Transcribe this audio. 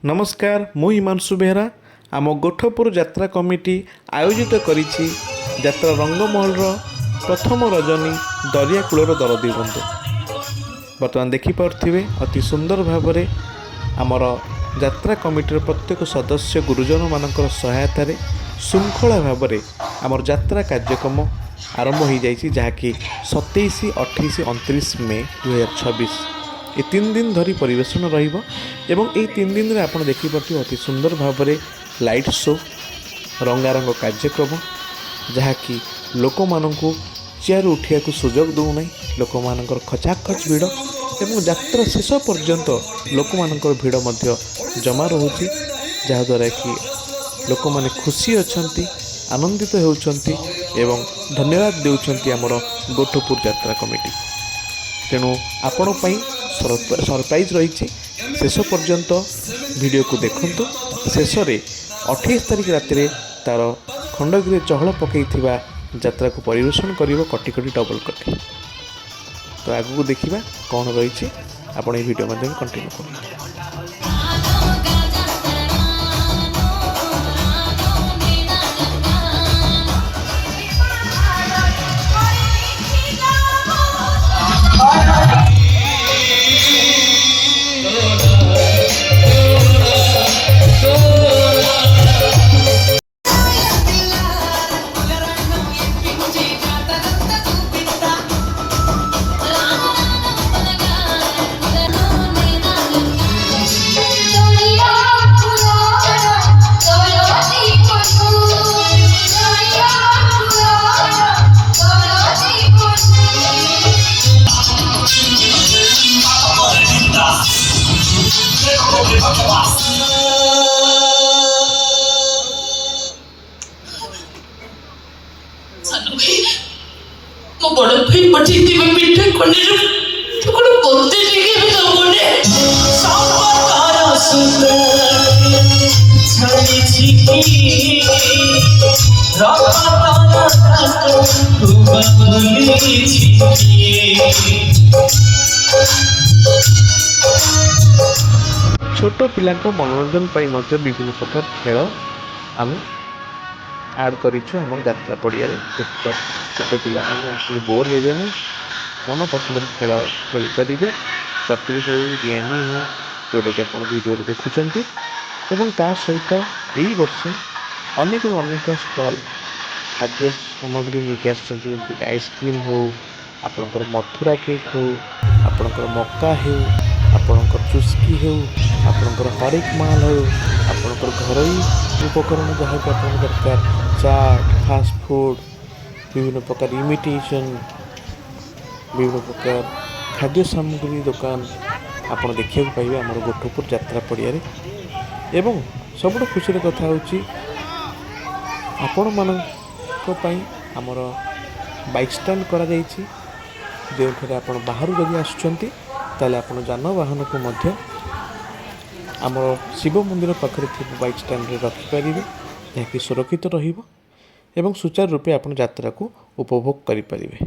नमस्कार मु हिमांशु बेहरा आम गोठपुर यात्रा कमिटी आयोजित करिछि यात्रा रंगमहल प्रथम रजनी दरिया कूलर दरदी बंधु बर्तमान देखिपे अति सुंदर भाव में आमर यात्रा कमिटीर प्रत्येक सदस्य गुरुजन मानकर सहायतार श्रृंखला भाव में आमर यात्रा कार्यक्रम आरंभ हो जाइए जहाँकि 27, 28, 29 मे 2026 ये 3 दिन धरी परिवेशन रहिबो एवं ये 3 दिन रे आपण देखिपथि अति सुंदर भाव में लाइट शो रंगारंग कार्यक्रम जहाँकि लोक माननकु चेयर उठिया को सुजोग दूना लोक मानकर खचाखच भिड़ एवं यात्रा शेष पर्यंत लोक मानकर भिड़ मध्य जमा रोचे जहाद्वारा कि लोक माने खुशी अछंती आनंदित होउछंती एवं धन्यवाद देउछंती हमर गोठपुर यात्रा कमिटी। तेणु आपण पई सरप्राइज रही शेष पर्यंत वीडियो को देखंतु। शेष रे 28 तारिख राति तार खंडगिरी चहल पकई यात्रा को परिवेशन करिवो कटिकटी डबल कटी। तो आगु को देखिबा कौन रही आपण ए वीडियो माध्यम कंटिन्यू करिए। मो बड़ भाई पठेती में पिठे कोने तो कोन बोलते जगे भी तो बोले संस्कार सुंदर छली छिकी राता तो बबली छिकी। छोट पिला को मनोरंजन पाई मध्य विभिन्न प्रकार खेल आम आड करिछु हम यात्रा पड़िया छोट पिला बोर हो जाए मन पसंद खेल खेल पारे प्रतिशत ज्ञानी हो जोटा कि आप वीडियो देखुं एवं ता सहित यही वर्ष अनेक अनेक स्टल खाद्य सामग्री लेकिन आइसक्रीम हो आपणकर मथुरा केक हो आपणकर मक्का हो आपणकर चुस्की हो आपणकर हरेक माल हो आपणकर घरोई उपकरण जहाँ कि आप दरकार चाट फास्ट फूड विभिन्न प्रकार इमिटेशन विभिन्न प्रकार खाद्य सामग्री दुकान आपड़ देखा पाइबे आम गोठपुर यात्रा पड़िया एवं सबुठ खुशी कथा होची आपण मानई आमर बाइक स्टैंड करा जाइछि जो आप बाहर जदि आसुचंती ताले आपण जानवाहन को मध्य आम शिव मंदिर पाखरे थी बाइक स्टैंड रे रखिपारे जहाँकि सुरक्षित रहिबो एवं सुचारू रूपे आपण यात्रा को उपभोग करि परिबे।